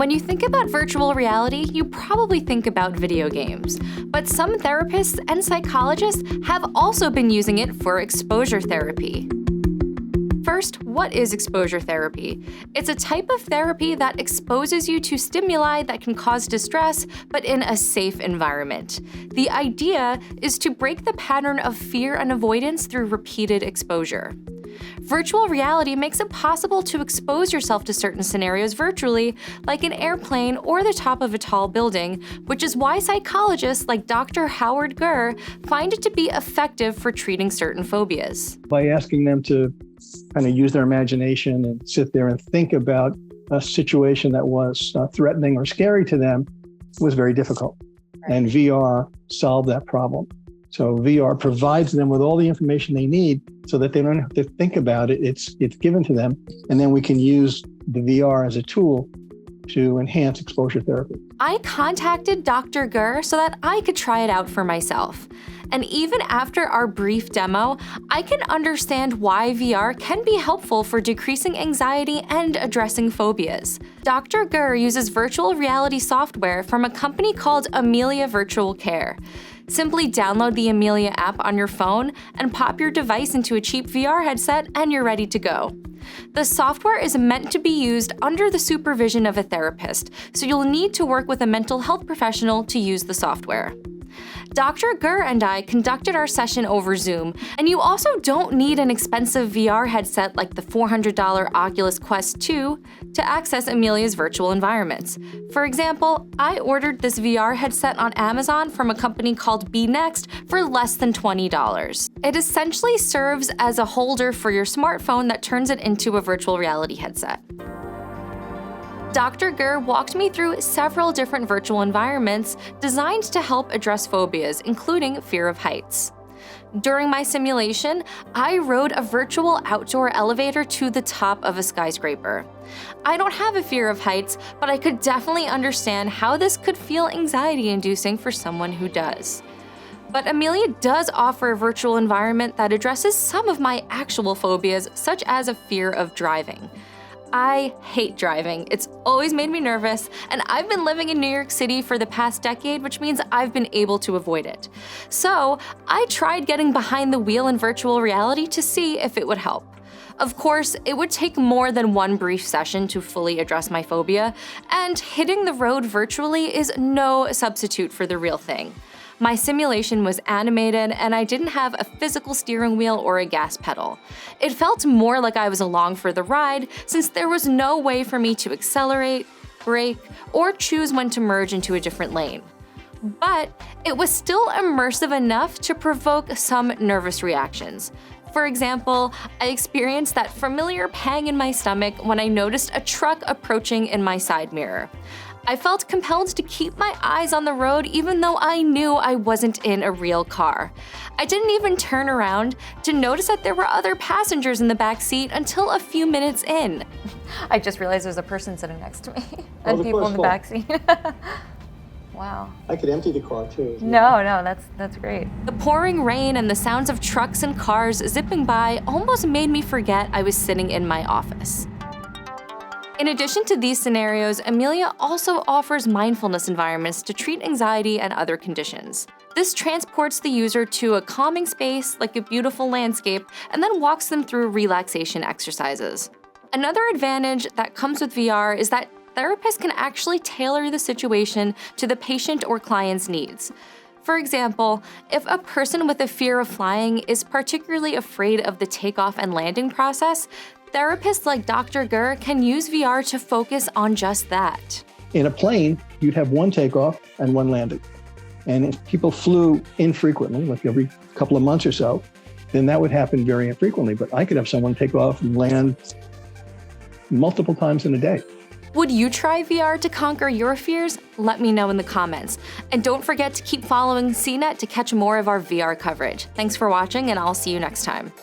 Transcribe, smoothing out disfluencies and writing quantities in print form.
When you think about virtual reality, you probably think about video games. But some therapists and psychologists have also been using it for exposure therapy. First, what is exposure therapy? It's a type of therapy that exposes you to stimuli that can cause distress, but in a safe environment. The idea is to break the pattern of fear and avoidance through repeated exposure. Virtual reality makes it possible to expose yourself to certain scenarios virtually, like an airplane or the top of a tall building, which is why psychologists like Dr. Howard Gurr find it to be effective for treating certain phobias. By asking them to kind of use their imagination and sit there and think about a situation that was threatening or scary to them was very difficult. And VR solved that problem. So VR provides them with all the information they need so that they don't have to think about it. It's given to them. And then we can use the VR as a tool to enhance exposure therapy. I contacted Dr. Gurr so that I could try it out for myself. And even after our brief demo, I can understand why VR can be helpful for decreasing anxiety and addressing phobias. Dr. Gurr uses virtual reality software from a company called Amelia Virtual Care. Simply download the Amelia app on your phone and pop your device into a cheap VR headset and you're ready to go. The software is meant to be used under the supervision of a therapist, so you'll need to work with a mental health professional to use the software. Dr. Gurr and I conducted our session over Zoom, and you also don't need an expensive VR headset like the $400 Oculus Quest 2 to access Amelia's virtual environments. For example, I ordered this VR headset on Amazon from a company called bNext for less than $20. It essentially serves as a holder for your smartphone that turns it into a virtual reality headset. Dr. Gurr walked me through several different virtual environments designed to help address phobias, including fear of heights. During my simulation, I rode a virtual outdoor elevator to the top of a skyscraper. I don't have a fear of heights, but I could definitely understand how this could feel anxiety-inducing for someone who does. But Amelia does offer a virtual environment that addresses some of my actual phobias, such as a fear of driving. I hate driving. It's always made me nervous, and I've been living in New York City for the past decade, which means I've been able to avoid it. So I tried getting behind the wheel in virtual reality to see if it would help. Of course, it would take more than one brief session to fully address my phobia, and hitting the road virtually is no substitute for the real thing. My simulation was animated, and I didn't have a physical steering wheel or a gas pedal. It felt more like I was along for the ride, since there was no way for me to accelerate, brake, or choose when to merge into a different lane. But it was still immersive enough to provoke some nervous reactions. For example, I experienced that familiar pang in my stomach when I noticed a truck approaching in my side mirror. I felt compelled to keep my eyes on the road even though I knew I wasn't in a real car. I didn't even turn around to notice that there were other passengers in the back seat until a few minutes in. I just realized there's a person sitting next to me and people in the back seat. Wow. I could empty the car too. No, that's great. The pouring rain and the sounds of trucks and cars zipping by almost made me forget I was sitting in my office. In addition to these scenarios, Amelia also offers mindfulness environments to treat anxiety and other conditions. This transports the user to a calming space, like a beautiful landscape, and then walks them through relaxation exercises. Another advantage that comes with VR is that therapists can actually tailor the situation to the patient or client's needs. For example, if a person with a fear of flying is particularly afraid of the takeoff and landing process, therapists like Dr. Gurr can use VR to focus on just that. In a plane, you'd have one takeoff and one landing. And if people flew infrequently, like every couple of months or so, then that would happen very infrequently. But I could have someone take off and land multiple times in a day. Would you try VR to conquer your fears? Let me know in the comments. And don't forget to keep following CNET to catch more of our VR coverage. Thanks for watching, and I'll see you next time.